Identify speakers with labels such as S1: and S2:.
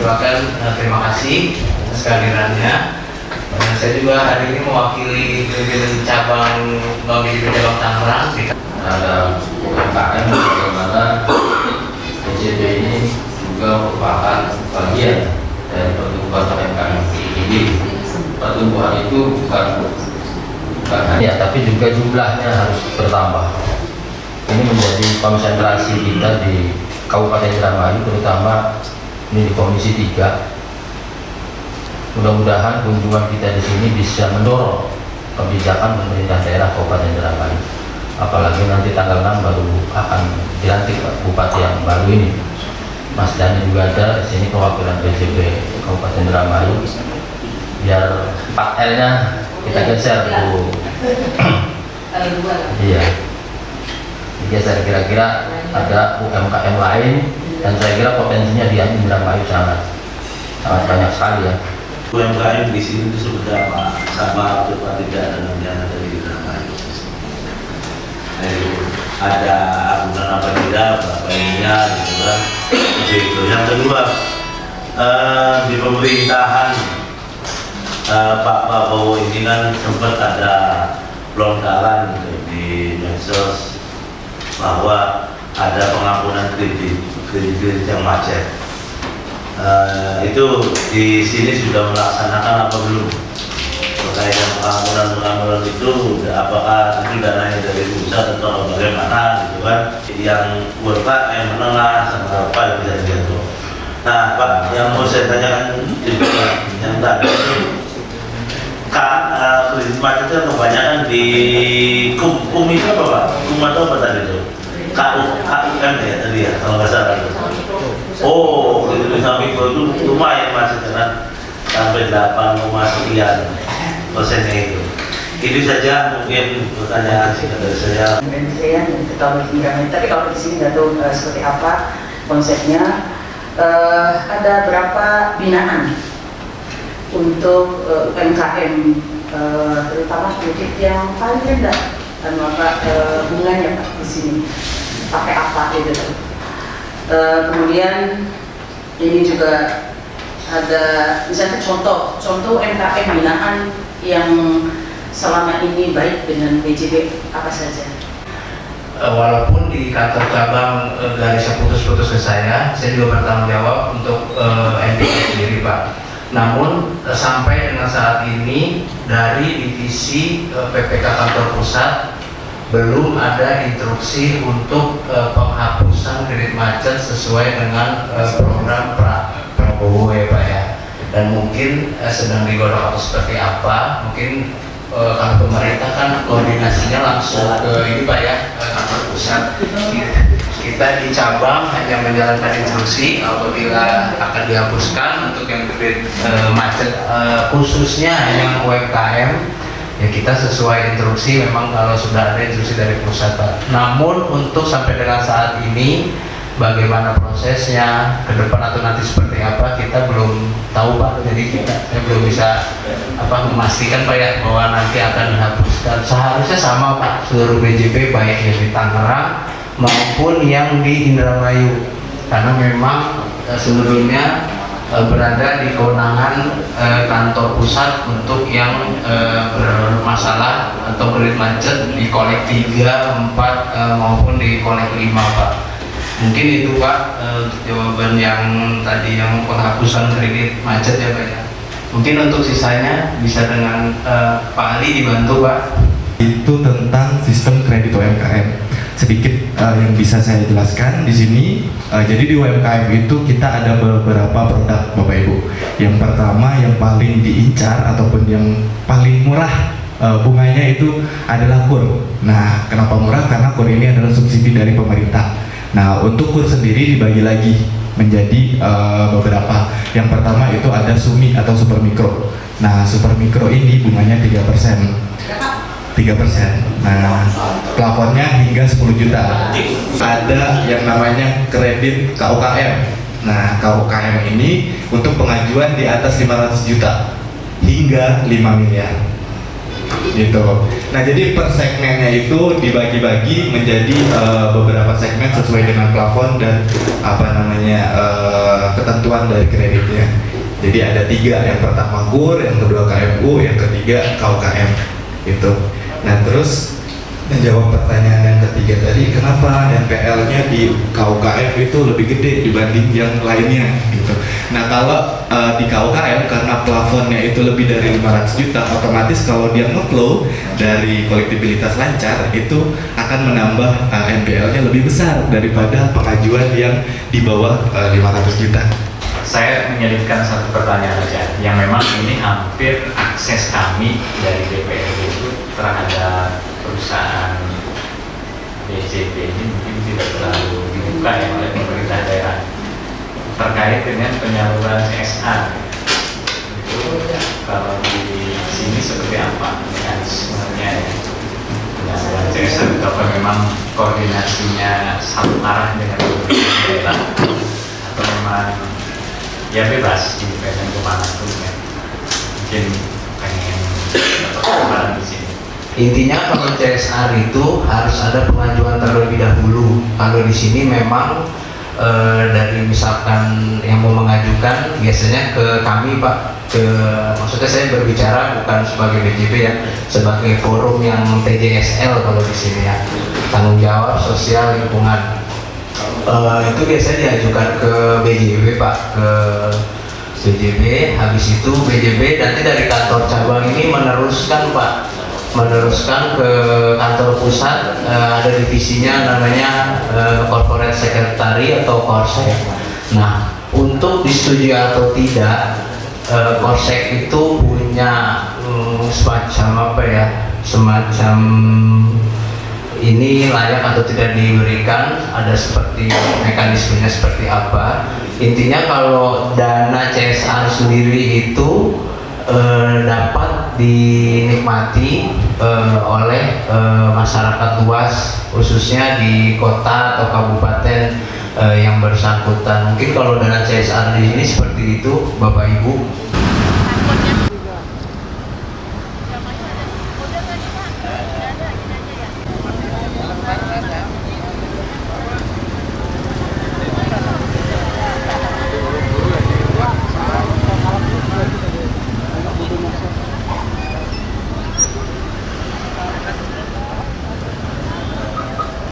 S1: ucapkan terima kasih atas kehadirannya. Saya juga hari ini mewakili pimpinan cabang Bank BJB Cabang Tangerang.
S2: Ada UMKM bagaimana BJB ini juga merupakan bagian dari pertumbuhan UMKM. Jadi pertumbuhan itu bukan hanya, tapi juga jumlahnya harus bertambah. Ini menjadi konsentrasi kita di Kabupaten Indramayu, terutama ini di Komisi 3. Mudah-mudahan kunjungan kita di sini bisa mendorong kebijakan pemerintah daerah Kabupaten Indramayu. Apalagi nanti tanggal 6 baru akan dilantik Pak Bupati yang baru ini. Mas Dhani juga ada di sini perwakilan BJB Kabupaten Indramayu. Biar 4L-nya kita geser Bu. Iya. Digeser, kira-kira ada UMKM lain, dan saya kira potensinya di Indramayu sangat banyak sekali ya.
S3: UMKM di sini itu seberapa sama atau tidak dengan yang ada di Indramayu? Ada agunan apa tidak, berapa ininya, gitu kan? Begitu. Yang kedua, di pemerintahan Pak Prabowo ini kan sempat ada pelonggaran gitu, di medsos bahwa ada pengampunan kredit yang macet. Itu di sini sudah melaksanakan apa belum? Terkait dengan pengampunan itu, apakah itu dananya dari pusat atau bagaimana gitu kan? Yang berapa, yang menengah, sama apa yang bisa diatur. Nah Pak, yang mau saya tanyakan juga yang tadi itu kredit macet itu kebanyakan di kum itu apa Pak? Kum atau apa tadi itu? KUM ya tadi ya, kalau nggak salah itu. Oh, itu samping itu lumayan macet kan, sampai 8,sekian persennya itu. Itu saja mungkin pertanyaan singkat dari saya.
S4: Saya ketahui tinggalnya, tapi kalau di sini nggak tahu seperti apa konsepnya. Ada berapa binaan untuk UMKM, terutama kredit yang paling rendah, dan maka bunganya Pak di sini pakai apa gitu. Kemudian ini juga ada misalnya contoh UMKM binaan yang selama ini baik dengan BJB apa saja.
S1: Walaupun di kantor cabang garisnya putus-putus ke saya juga bertanggung jawab untuk MPK sendiri Pak. Namun sampai dengan saat ini dari divisi PPK kantor pusat belum ada instruksi untuk penghapusan kredit macet sesuai dengan program Prabowo ya Pak ya. Dan mungkin sedang digodok atau seperti apa, mungkin kalau pemerintah kan koordinasinya langsung ke ini Pak ya, kantor pusat. Kita di cabang hanya menjalankan instruksi apabila akan dihapuskan untuk yang kredit macet khususnya yang UMKM ya, kita sesuai instruksi. Memang kalau sudah ada instruksi dari pusat Pak. Namun untuk sampai dengan saat ini bagaimana prosesnya ke depan atau nanti seperti apa kita belum tahu Pak. Jadi saya belum bisa memastikan Pak ya bahwa nanti akan dihapuskan. Seharusnya sama Pak seluruh BJB baik yang di Tangerang maupun yang di Indramayu, karena memang seluruhnya berada di kewenangan kantor pusat untuk yang bermasalah atau kredit macet di kolek 3, 4 maupun di kolek 5 Pak. Mungkin itu Pak untuk jawaban yang tadi yang penghapusan kredit macet ya Pak ya. Mungkin untuk sisanya bisa dengan Pak Ali dibantu Pak.
S5: Itu tentang sistem kredit UMKM. Sedikit yang bisa saya jelaskan di sini. Jadi di UMKM itu kita ada beberapa produk Bapak Ibu. Yang pertama yang paling diincar ataupun yang paling murah bunganya itu adalah KUR. Nah, kenapa murah? Karena KUR ini adalah subsidi dari pemerintah. Nah, untuk KUR sendiri dibagi lagi menjadi beberapa. Yang pertama itu ada SUMI atau Super Mikro. Nah, Super Mikro ini bunganya 3%. 3%. Nah, plafonnya hingga 10 juta. Ada yang namanya kredit KUKM. Nah, KUKM ini untuk pengajuan di atas 500 juta hingga 5 miliar. gitu. Nah jadi per segmennya itu dibagi-bagi menjadi beberapa segmen sesuai dengan plafon dan ketentuan dari kreditnya. Jadi ada 3, yang pertama KUR, yang kedua KMU, yang ketiga KUKM gitu. Nah terus menjawab pertanyaan yang ketiga tadi, kenapa NPL-nya di KUKM itu lebih gede dibanding yang lainnya gitu. Nah kalau di KUKM karena plafonnya itu lebih dari 500 juta, otomatis kalau dia nge-flow dari kolektibilitas lancar itu akan menambah NPL-nya lebih besar daripada pengajuan yang di bawah 500 juta.
S6: Saya menyelipkan satu pertanyaan aja, yang memang ini hampir akses kami dari DPRD itu terhadap perusahaan BJB ini mungkin tidak terlalu dibuka ya oleh pemerintah daerah terkait dengan penyaluran CSR. Itu kalau di sini seperti apa mekanismenya ya? Penyaluran CSR itu apa memang koordinasinya satu arah dengan pemerintah daerah atau memang ya bebas independen kemana pun ya? Mungkin pengen dapat gambaran di sini.
S1: Intinya kalau CSR itu harus ada pengajuan terlebih dahulu. Kalau di sini memang dari misalkan yang mau mengajukan biasanya ke kami Pak, maksudnya saya berbicara bukan sebagai BJB ya, sebagai forum yang TJSL kalau di sini ya, tanggung jawab sosial lingkungan. Itu biasanya diajukan ke BJB Pak, ke BJB. Habis itu BJB nanti dari kantor cabang ini meneruskan Pak, meneruskan ke kantor pusat. Ada divisinya namanya Corporate Secretary atau Korsek. Nah untuk disetujui atau tidak, Korsek itu punya semacam apa ya, semacam ini layak atau tidak diberikan, ada seperti mekanismenya seperti apa. Intinya kalau dana CSR sendiri itu dapat dinikmati oleh masyarakat luas, khususnya di kota atau kabupaten yang bersangkutan. Mungkin kalau dana CSR di sini seperti itu Bapak Ibu.